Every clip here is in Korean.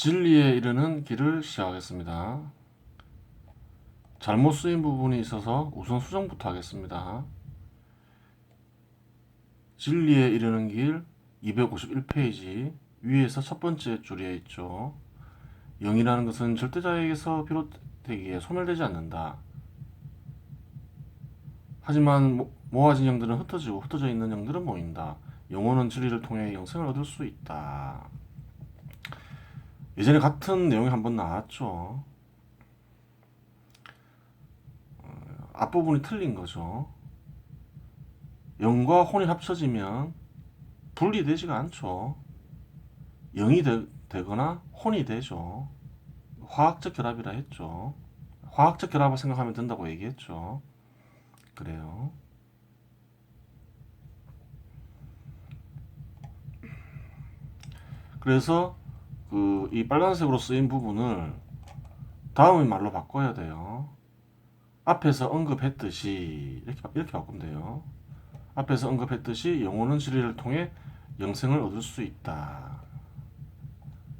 진리에 이르는 길을 시작하겠습니다. 잘못 쓰인 부분이 있어서 우선 수정부터 하겠습니다. 진리에 이르는 길 251페이지 위에서 첫 번째 줄에 있죠. 영이라는 것은 절대자에게서 비롯되기에 소멸되지 않는다. 하지만 모아진 영들은 흩어지고 흩어져 있는 영들은 모인다. 영혼은 진리를 통해 영생을 얻을 수 있다. 예전에 같은 내용이 한번 나왔죠. 앞부분이 틀린 거죠. 영과 혼이 합쳐지면 분리되지가 않죠. 영이 되거나 혼이 되죠. 화학적 결합이라 했죠. 화학적 결합을 생각하면 된다고 얘기했죠. 그래요. 그래서 이 빨간색으로 쓰인 부분을 다음의 말로 바꿔야 돼요. 앞에서 언급했듯이 이렇게 바꾸면 돼요. 앞에서 언급했듯이 영혼은 진리를 통해 영생을 얻을 수 있다.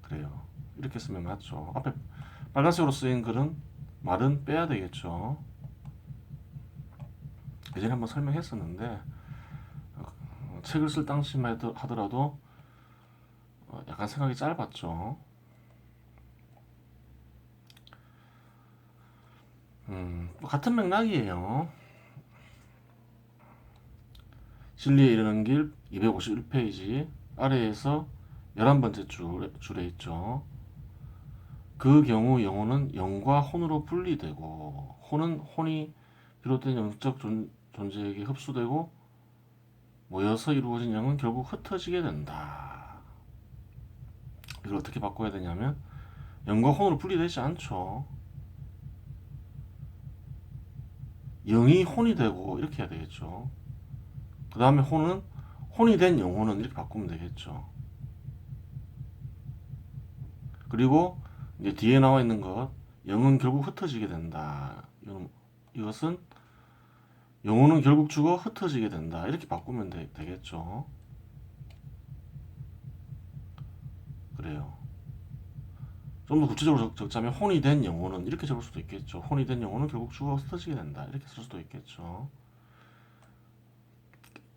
그래요. 이렇게 쓰면 맞죠. 앞에 빨간색으로 쓰인 말은 빼야 되겠죠. 예전에 한번 설명했었는데 책을 쓸 당시만 하더라도 약간 생각이 짧았죠. 같은 맥락이에요. 진리에 이르는 길 251페이지 아래에서 11번째 줄에 있죠. 그 경우 영혼은 영과 혼으로 분리되고 혼은 혼이 비롯된 영적 존재에게 흡수되고 모여서 이루어진 영은 결국 흩어지게 된다. 이걸 어떻게 바꿔야 되냐면 영과 혼으로 분리되지 않죠. 영이 혼이 되고 이렇게 해야 되겠죠. 그 다음에 혼이 된 영혼은 이렇게 바꾸면 되겠죠. 그리고 이제 뒤에 나와 있는 것 영은 결국 흩어지게 된다. 이것은 영혼은 결국 죽어 흩어지게 된다. 이렇게 바꾸면 되겠죠. 그래요. 좀 더 구체적으로 적자면 혼이 된 영혼은 이렇게 적을 수도 있겠죠. 혼이 된 영혼은 결국 죽어 흩어지게 된다. 이렇게 쓸 수도 있겠죠.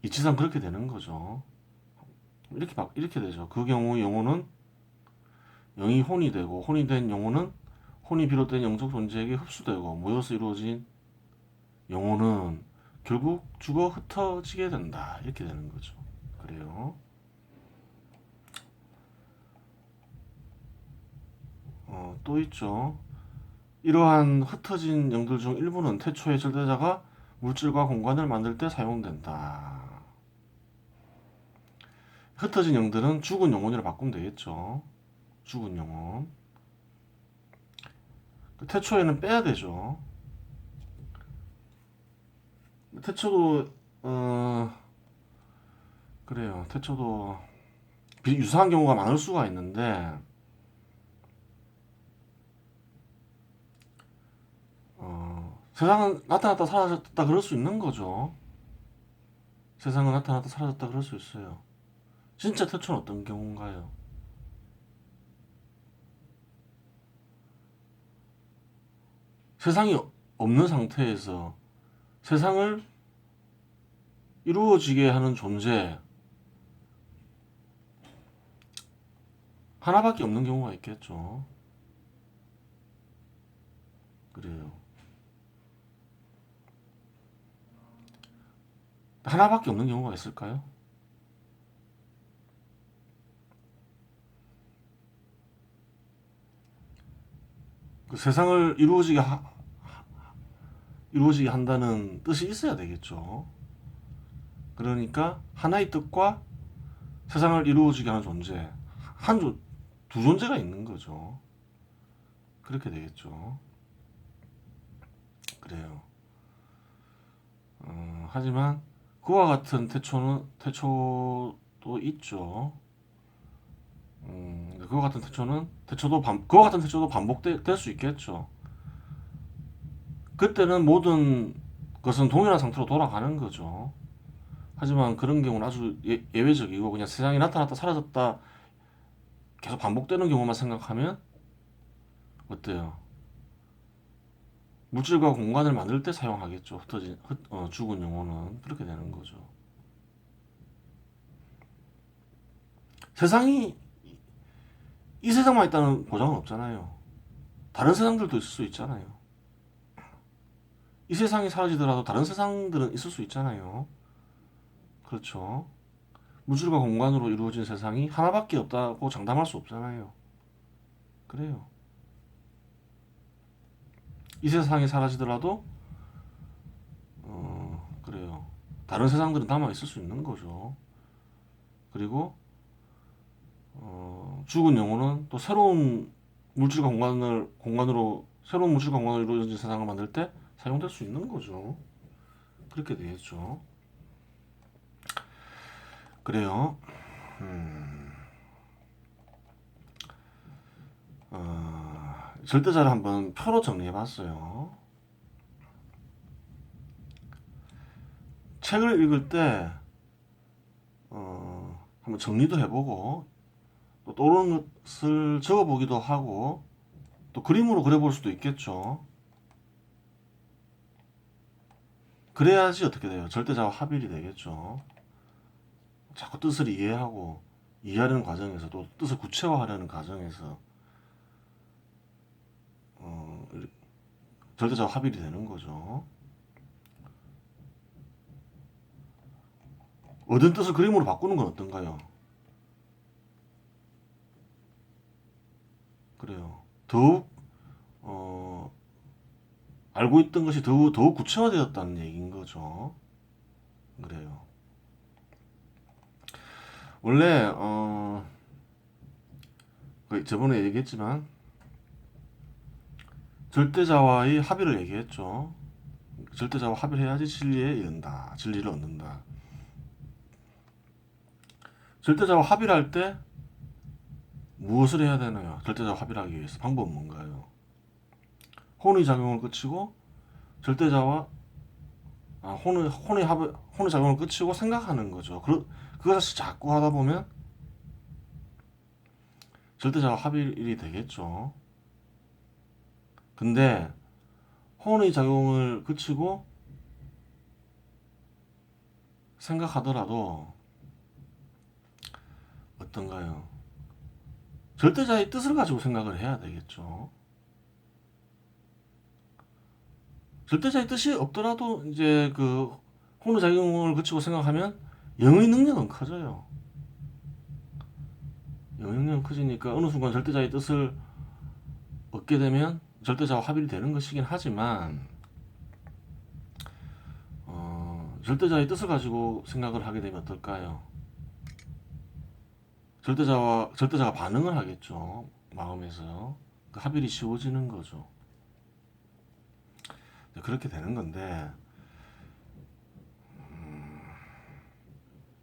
이치상 그렇게 되는 거죠. 이렇게 되죠. 그 경우 영혼은 영이 혼이 되고 혼이 된 영혼은 혼이 비롯된 영적 존재에게 흡수되고 모여서 이루어진 영혼은 결국 죽어 흩어지게 된다. 이렇게 되는 거죠. 그래요. 또 있죠. 이러한 흩어진 영들 중 일부는 태초의 절대자가 물질과 공간을 만들 때 사용된다. 흩어진 영들은 죽은 영혼으로 바꾸면 되겠죠. 죽은 영혼. 태초에는 빼야 되죠. 태초도 그래요. 태초도 유사한 경우가 많을 수가 있는데 세상은 나타났다 사라졌다 그럴 수 있는 거죠. 세상은 나타났다 사라졌다 그럴 수 있어요. 진짜 태초는 어떤 경우인가요? 세상이 없는 상태에서 세상을 이루어지게 하는 존재 하나밖에 없는 경우가 있겠죠. 그래요. 하나밖에 없는 경우가 있을까요? 그 세상을 이루어지게 한다는 뜻이 있어야 되겠죠. 그러니까 하나의 뜻과 세상을 이루어지게 하는 존재, 두 존재가 있는 거죠. 그렇게 되겠죠. 그래요. 하지만 그와 같은 태초도 있죠. 그와 같은 태초도 반복될 수 있겠죠. 그때는 모든 것은 동일한 상태로 돌아가는 거죠. 하지만 그런 경우는 아주 예외적이고 그냥 세상이 나타났다 사라졌다 계속 반복되는 경우만 생각하면 어때요? 물질과 공간을 만들 때 사용하겠죠. 죽은 영혼은 그렇게 되는 거죠. 세상이 이 세상만 있다는 보장은 없잖아요. 다른 세상들도 있을 수 있잖아요. 이 세상이 사라지더라도 다른 세상들은 있을 수 있잖아요. 그렇죠. 물질과 공간으로 이루어진 세상이 하나밖에 없다고 장담할 수 없잖아요. 그래요. 이 세상이 사라지더라도 그래요. 다른 세상들은 남아 있을 수 있는 거죠. 그리고 죽은 영혼은 또 새로운 물질과 공간으로 새로운 물질과 공간으로 이루어진 세상을 만들 때 사용될 수 있는 거죠. 그렇게 되겠죠. 그래요. 절대자를 한번 표로 정리해봤어요. 책을 읽을 때 한번 정리도 해보고 또 떠오르는 것을 적어보기도 하고 또 그림으로 그려볼 수도 있겠죠. 그래야지 어떻게 돼요? 절대자와 합일이 되겠죠. 자꾸 뜻을 이해하고 이해하려는 과정에서 또 뜻을 구체화하려는 과정에서 절대자와 합일이 되는 거죠. 얻은 뜻을 그림으로 바꾸는 건 어떤가요? 그래요. 더욱 알고 있던 것이 더욱 구체화되었다는 얘기인 거죠. 그래요. 원래 저번에 얘기했지만 절대자와의 합의를 얘기했죠. 절대자와 합의를 해야지 진리에 이른다. 진리를 얻는다. 절대자와 합의를 할 때 무엇을 해야 되나요? 절대자와 합의를 하기 위해서 방법은 뭔가요? 혼의 작용을 끝이고 절대자와 혼의 작용을 끝이고 생각하는 거죠. 그것을 자꾸 하다 보면 절대자와 합일이 되겠죠. 근데 혼의 작용을 그치고 생각하더라도 어떤가요? 절대자의 뜻을 가지고 생각을 해야 되겠죠. 절대자의 뜻이 없더라도 이제 그 혼의 작용을 그치고 생각하면 영의 능력은 커져요. 영의 능력은 커지니까 어느 순간 절대자의 뜻을 얻게 되면 절대자와 합일이 되는 것이긴 하지만 절대자의 뜻을 가지고 생각을 하게 되면 어떨까요? 절대자가 반응을 하겠죠. 마음에서 그 합일이 쉬워지는 거죠. 그렇게 되는 건데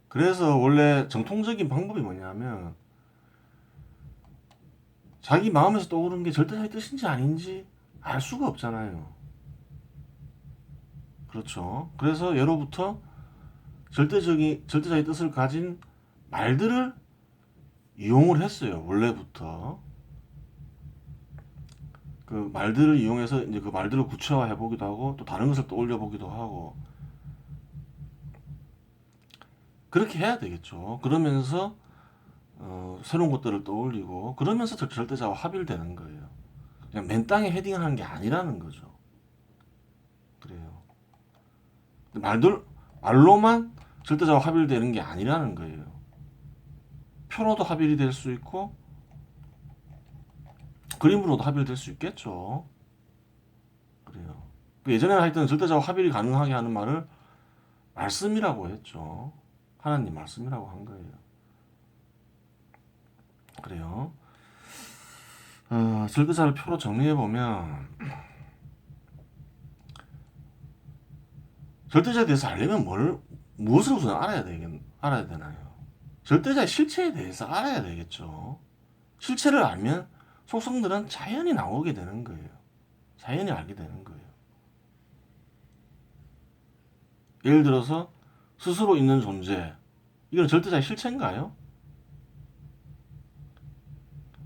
그래서 원래 정통적인 방법이 뭐냐면 자기 마음에서 떠오르는 게 절대자의 뜻인지 아닌지 알 수가 없잖아요. 그렇죠. 그래서 예로부터 절대자의 뜻을 가진 말들을 이용을 했어요. 원래부터. 그 말들을 이용해서 이제 그 말들을 구체화해 보기도 하고 또 다른 것을 떠올려 보기도 하고 그렇게 해야 되겠죠. 그러면서 새로운 것들을 떠올리고 그러면서 절대자와 합일되는 거예요. 그냥 맨 땅에 헤딩하는 게 아니라는 거죠. 그래요. 말로만 절대자와 합일되는 게 아니라는 거예요. 표로도 합일이 될 수 있고 그림으로도 합일될 수 있겠죠. 그래요. 예전에 하여튼 절대자와 합일이 가능하게 하는 말을 말씀이라고 했죠. 하나님 말씀이라고 한 거예요. 그래요. 절대자를 표로 정리해 보면 절대자에 대해서 알려면 무엇을 우선 알아야 되나요? 절대자의 실체에 대해서 알아야 되겠죠. 실체를 알면 속성들은 자연히 나오게 되는 거예요. 자연히 알게 되는 거예요. 예를 들어서 스스로 있는 존재, 이건 절대자의 실체인가요?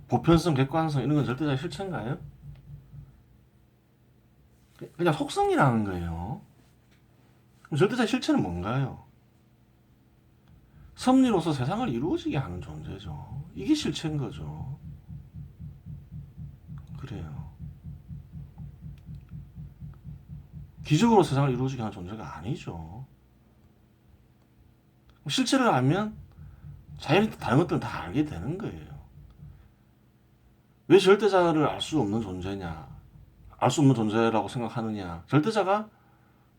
보편성, 객관성 이런 건 절대자의 실체인가요? 그냥 속성이라는 거예요. 그럼 절대자의 실체는 뭔가요? 섭리로서 세상을 이루어지게 하는 존재죠. 이게 실체인 거죠. 그래요. 기적으로 세상을 이루어지게 하는 존재가 아니죠. 실체를 알면 자연히 다른 것들은 다 알게 되는 거예요. 왜 절대자를 알 수 없는 존재냐? 알 수 없는 존재라고 생각하느냐? 절대자가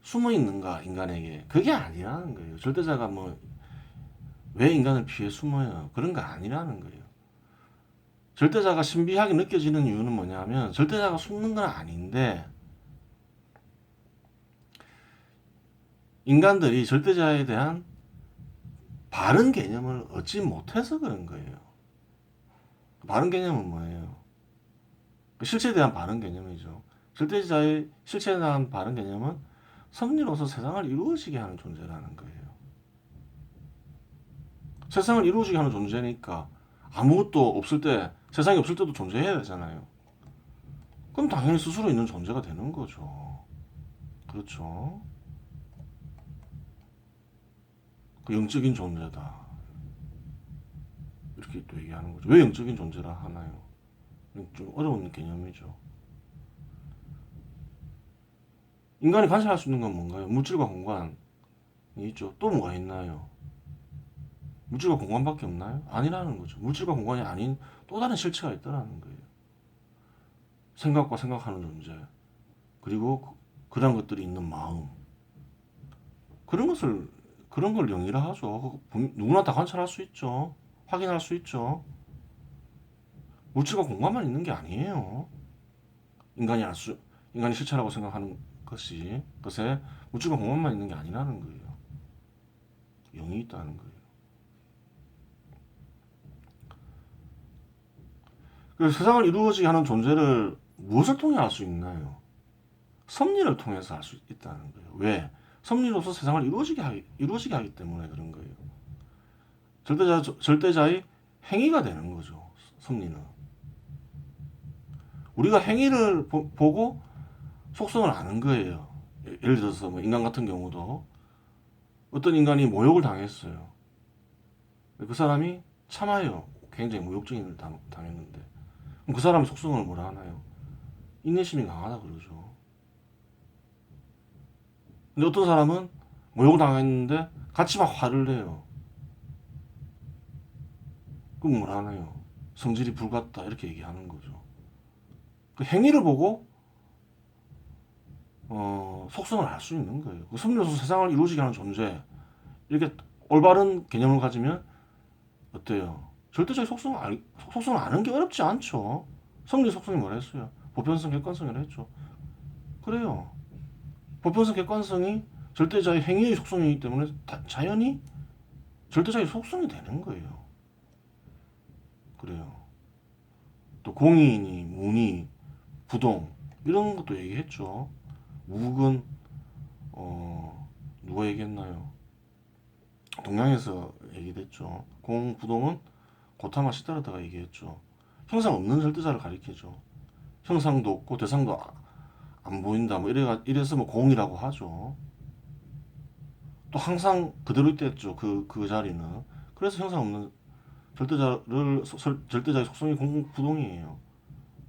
숨어 있는가, 인간에게? 그게 아니라는 거예요. 절대자가 뭐, 왜 인간을 피해 숨어요? 그런 거 아니라는 거예요. 절대자가 신비하게 느껴지는 이유는 뭐냐면, 절대자가 숨는 건 아닌데, 인간들이 절대자에 대한 바른 개념을 얻지 못해서 그런 거예요. 바른 개념은 뭐예요? 실체에 대한 바른 개념이죠. 절대자의 실체에 대한 바른 개념은 섭리로서 세상을 이루어지게 하는 존재라는 거예요. 세상을 이루어지게 하는 존재니까 아무것도 없을 때, 세상이 없을 때도 존재해야 되잖아요. 그럼 당연히 스스로 있는 존재가 되는 거죠. 그렇죠. 그 영적인 존재다. 이렇게 또 얘기하는 거죠. 왜 영적인 존재라 하나요? 좀 어려운 개념이죠. 인간이 관찰할 수 있는 건 뭔가요? 물질과 공간이 있죠. 또 뭐가 있나요? 물질과 공간밖에 없나요? 아니라는 거죠. 물질과 공간이 아닌 또 다른 실체가 있다는 거예요. 생각과 생각하는 존재. 그리고 그런 것들이 있는 마음. 그런 걸 영이라 하죠. 누구나 다 관찰할 수 있죠. 확인할 수 있죠. 물질과 공간만 있는 게 아니에요. 인간이 실체라고 생각하는 것에 물질과 공간만 있는 게 아니라는 거예요. 영이 있다는 거예요. 그래서 세상을 이루어지게 하는 존재를 무엇을 통해 알 수 있나요? 섭리를 통해서 알 수 있다는 거예요. 왜? 섭리로서 세상을 이루어지게 하기 때문에 그런 거예요. 절대자의 행위가 되는 거죠. 섭리는. 우리가 행위를 보고 속성을 아는 거예요. 예를 들어서 뭐 인간 같은 경우도 어떤 인간이 모욕을 당했어요. 그 사람이 참아요. 굉장히 모욕적인 일을 당했는데. 그럼 그 사람의 속성을 뭐라 하나요? 인내심이 강하다 그러죠. 근데 어떤 사람은 모욕을 당했는데 같이 막 화를 내요. 그럼 뭐라 하나요? 성질이 불같다 이렇게 얘기하는 거죠. 그 행위를 보고 속성을 알 수 있는 거예요. 그 섭리로서 세상을 이루어지게 하는 존재 이렇게 올바른 개념을 가지면 어때요? 절대적인 속성을 아는 게 어렵지 않죠. 섭리 속성이 뭐라 했어요? 보편성, 객관성이라 했죠. 그래요. 보편성, 객관성이 절대자의 행위의 속성이기 때문에 자연히 절대자의 속성이 되는 거예요. 그래요. 또 공인이, 문이, 부동 이런 것도 얘기했죠. 무극은 누가 얘기했나요? 동양에서 얘기됐죠. 공부동은 고타마 시다르다가 얘기했죠. 형상 없는 절대자를 가리키죠. 형상도 없고 대상도 안 보인다. 뭐 이래서 뭐 공이라고 하죠. 또 항상 그대로 있댔죠. 그 자리는. 그래서 형상 없는 절대자의 속성이 공부동이에요.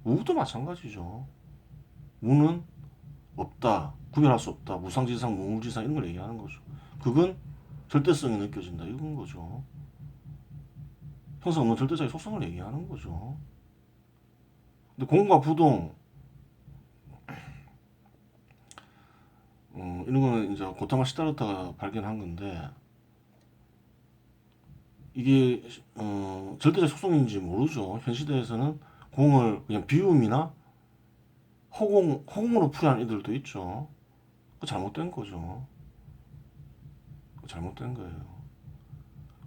무도 마찬가지죠. 무는 없다, 구별할 수 없다, 무상지상, 무물지상 이런 걸 얘기하는 거죠. 그건 절대성이 느껴진다 이건 거죠. 형상 없는 절대자의 속성을 얘기하는 거죠. 근데 공과 부동 이런 거는 이제 고타마 시다르타가 발견한 건데 이게 절대적 속성인지 모르죠. 현 시대에서는 공을 그냥 비움이나 허공으로 풀이하는 이들도 있죠. 그 잘못된 거죠. 잘못된 거예요.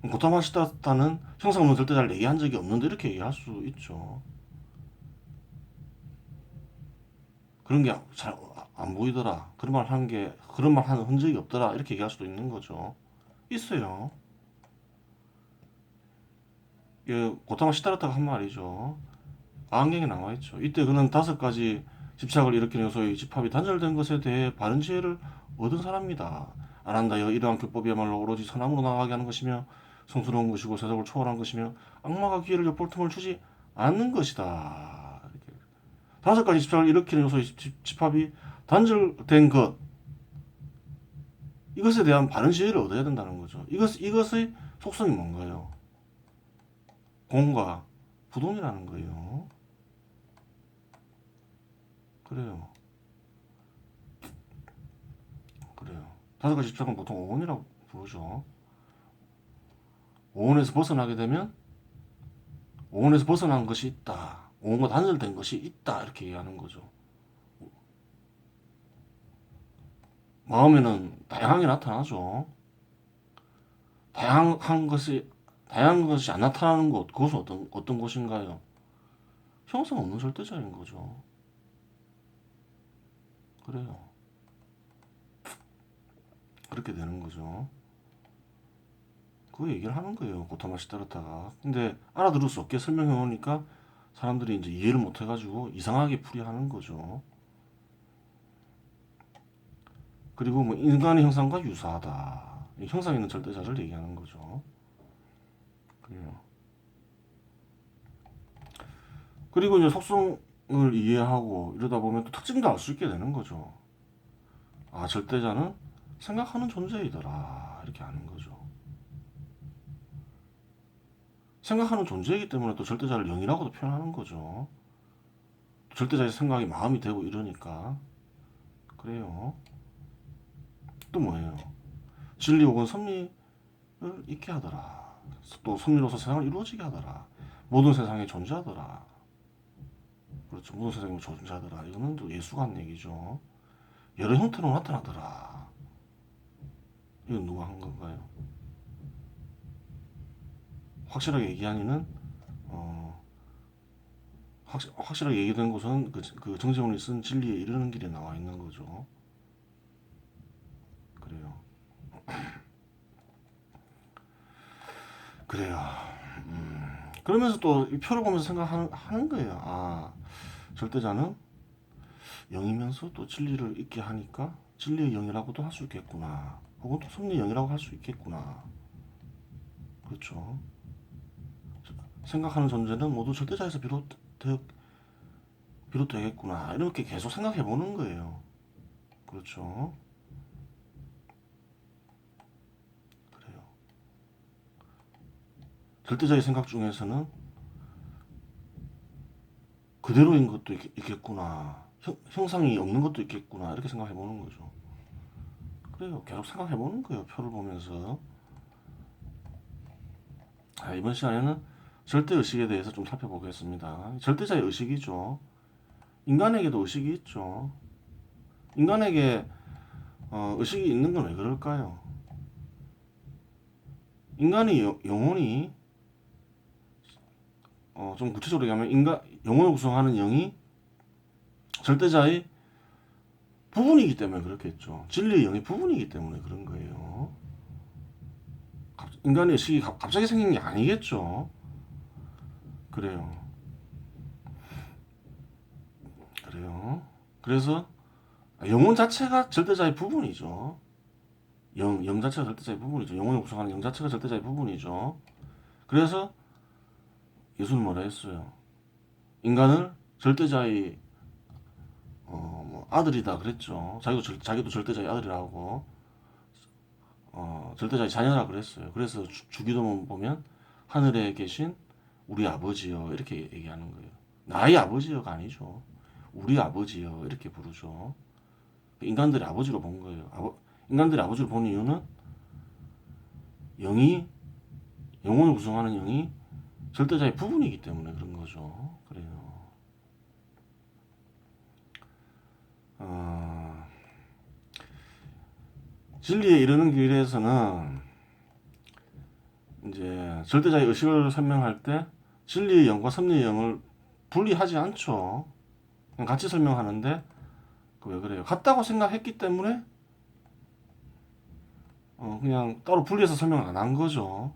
고타마 시다르타는 형상 없는 절대자를 얘기한 적이 없는데 이렇게 얘기할 수 있죠. 그런 게 잘 안 보이더라. 그런 말 하는 흔적이 없더라. 이렇게 얘기할 수도 있는 거죠. 있어요. 고타마 시다르타가 한 말이죠. 안경에 나와 있죠. 이때 그는 5가지 집착을 일으키는 요소의 집합이 단절된 것에 대해 바른 지혜를 얻은 사람이다. 안한다여 이러한 교법이야말로 오로지 선함으로 나아가게 하는 것이며 성스러운 것이고 세속을 초월한 것이며 악마가 기회를 엿볼 틈을 주지 않는 것이다. 이렇게. 5가지 집착을 일으키는 요소의 집합이 단절된 것, 이것에 대한 바른 지혜를 얻어야 된다는 거죠. 이것의 속성이 뭔가요? 공과 부동이라는 거예요. 그래요. 그래요. 5가지 집착은 보통 오온이라고 부르죠. 오온에서 벗어나게 되면 오온에서 벗어난 것이 있다. 오온과 단절된 것이 있다. 이렇게 얘기하는 거죠. 마음에는 다양하게 나타나죠. 다양한 것이 안 나타나는 곳, 그것은 어떤 곳인가요? 형성 없는 절대자인 거죠. 그래요. 그렇게 되는 거죠. 그 얘기를 하는 거예요. 고타마 시타르타가. 근데 알아들을 수 없게 설명해 놓으니까 사람들이 이제 이해를 못 해가지고 이상하게 풀이하는 거죠. 그리고 뭐 인간의 형상과 유사하다. 형상 있는 절대자를 얘기하는 거죠. 그래요. 그리고 이제 속성을 이해하고 이러다 보면 또 특징도 알 수 있게 되는 거죠. 아, 절대자는 생각하는 존재이더라. 이렇게 아는 거죠. 생각하는 존재이기 때문에 또 절대자를 영이라고도 표현하는 거죠. 절대자의 생각이 마음이 되고 이러니까. 그래요. 또 뭐예요? 진리 혹은 섭리를 있게 하더라. 또 섭리로서 세상을 이루어지게 하더라. 모든 세상에 존재하더라. 그렇죠. 모든 세상에 존재하더라. 이거는 또 예수가 한 얘기죠. 여러 형태로 나타나더라. 이건 누가 한 건가요? 확실하게 얘기하니는 확실하게 얘기된 곳은 그 정재훈이 쓴 진리에 이르는 길에 나와 있는 거죠. 그래요. 그래요. 그러면서 또 이 표를 보면서 생각하는 거예요. 아, 절대자는 영이면서 또 진리를 있게 하니까 진리의 영이라고도 할 수 있겠구나. 혹은 또 섭리의 영이라고 할 수 있겠구나. 그렇죠. 생각하는 존재는 모두 절대자에서 비롯되겠구나. 이렇게 계속 생각해 보는 거예요. 그렇죠. 그래요. 절대자의 생각 중에서는 그대로인 것도 있겠구나. 형상이 없는 것도 있겠구나. 이렇게 생각해 보는 거죠. 그래요. 계속 생각해 보는 거예요. 표를 보면서. 자, 이번 시간에는 절대 의식에 대해서 좀 살펴보겠습니다. 절대자의 의식이죠. 인간에게도 의식이 있죠. 인간에게 의식이 있는 건 왜 그럴까요? 인간이 영혼이 좀 구체적으로 얘기하면 영혼을 구성하는 영이 절대자의 부분이기 때문에 그렇겠죠. 진리의 영의 부분이기 때문에 그런 거예요. 인간의 의식이 갑자기 생긴 게 아니겠죠. 그래요. 그래요. 그래서 영혼 자체가 절대자의 부분이죠. 영 자체가 절대자의 부분이죠. 영혼을 구성하는 영 자체가 절대자의 부분이죠. 그래서 예수는 뭐라 했어요? 인간을 절대자의 뭐 아들이다 그랬죠. 자기도 절대자의 아들이라고 절대자의 자녀라 그랬어요. 그래서 주기도문 보면 하늘에 계신 우리 아버지여 이렇게 얘기하는 거예요. 나의 아버지여가 아니죠. 우리 아버지여 이렇게 부르죠. 인간들이 아버지로 본 거예요. 인간들이 아버지로 본 이유는 영혼을 구성하는 영이 절대자의 부분이기 때문에 그런 거죠. 그래요. 진리에 이르는 길에서는 이제 절대자의 의식을 설명할 때 진리의 영과 섭리의 영을 분리하지 않죠. 그냥 같이 설명하는데 왜 그래요? 같다고 생각했기 때문에 그냥 따로 분리해서 설명을 안 한 거죠.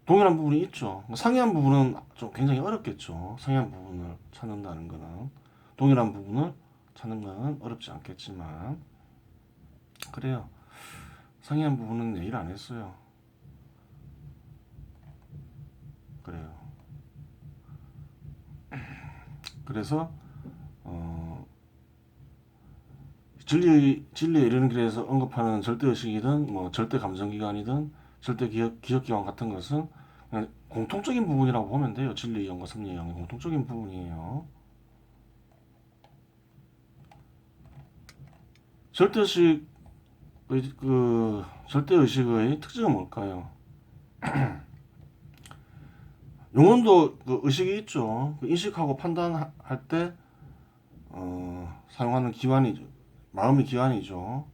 동일한 부분이 있죠. 상이한 부분은 좀 굉장히 어렵겠죠. 상이한 부분을 찾는다는 거는. 동일한 부분을 찾는 거는 어렵지 않겠지만. 그래요. 상이한 부분은 얘기를 안 했어요. 그래요. 그래서, 어, 진리에 이르는 길에서 언급하는 절대의식이든, 뭐, 절대 감정기관이든, 절대 기억기관 같은 것은 그냥 공통적인 부분이라고 보면 돼요. 진리의 영과 섭리의 영의 공통적인 부분이에요. 절대의식, 절대의식의 특징은 뭘까요? 용언도 그 의식이 있죠. 그 인식하고 판단할 때, 사용하는 기관이죠. 마음의 기관이죠.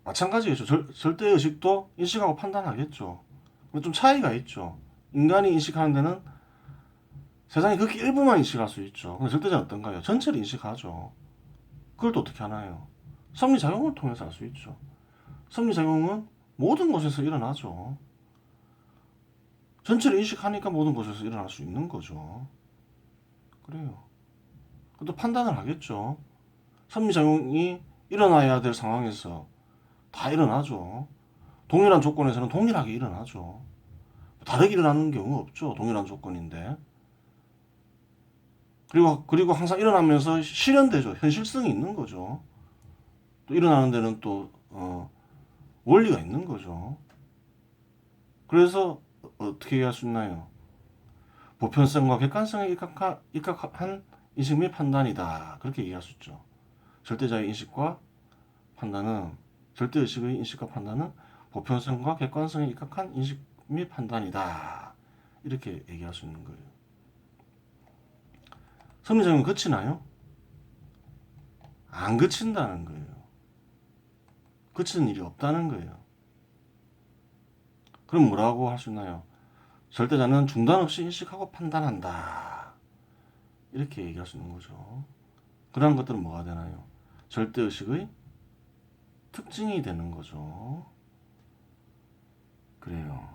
마찬가지겠죠. 절대의식도 인식하고 판단하겠죠. 근데 좀 차이가 있죠. 인간이 인식하는 데는 세상의 극히 일부만 인식할 수 있죠. 근데 절대자는 어떤가요? 전체를 인식하죠. 그걸 또 어떻게 하나요? 섭리작용을 통해서 할 수 있죠. 섭리작용은 모든 곳에서 일어나죠. 전체를 인식하니까 모든 곳에서 일어날 수 있는 거죠. 그래요. 또 판단을 하겠죠. 섭리작용이 일어나야 될 상황에서 다 일어나죠. 동일한 조건에서는 동일하게 일어나죠. 다르게 일어나는 경우 없죠. 동일한 조건인데. 그리고 항상 일어나면서 실현되죠. 현실성이 있는 거죠. 또 일어나는 데는 또, 원리가 있는 거죠. 그래서 어떻게 얘기할 수 있나요? 보편성과 객관성에 입각한 인식 및 판단이다. 그렇게 얘기할 수 있죠. 절대자의 인식과 판단은, 절대의식의 인식과 판단은 보편성과 객관성에 입각한 인식 및 판단이다. 이렇게 얘기할 수 있는 거예요. 섭리작용이 그치나요? 안 그친다는 거예요. 그치는 일이 없다는 거예요. 그럼 뭐라고 할 수 있나요? 절대자는 중단 없이 인식하고 판단한다. 이렇게 얘기할 수 있는 거죠. 그러한 것들은 뭐가 되나요? 절대의식의 특징이 되는 거죠. 그래요.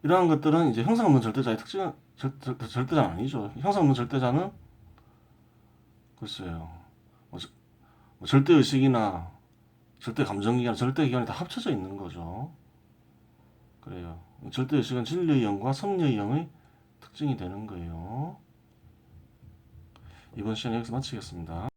이러한 것들은 이제 형상 없는 절대자의 특징은 절대자는 아니죠. 형상 없는 절대자는 글쎄요. 뭐, 뭐 절대의식이나 절대 감정기관, 절대 기관이 다 합쳐져 있는 거죠. 그래요. 절대의식은 진리의 영과 섭리의 영의 특징이 되는 거예요. 이번 시간 여기서 마치겠습니다.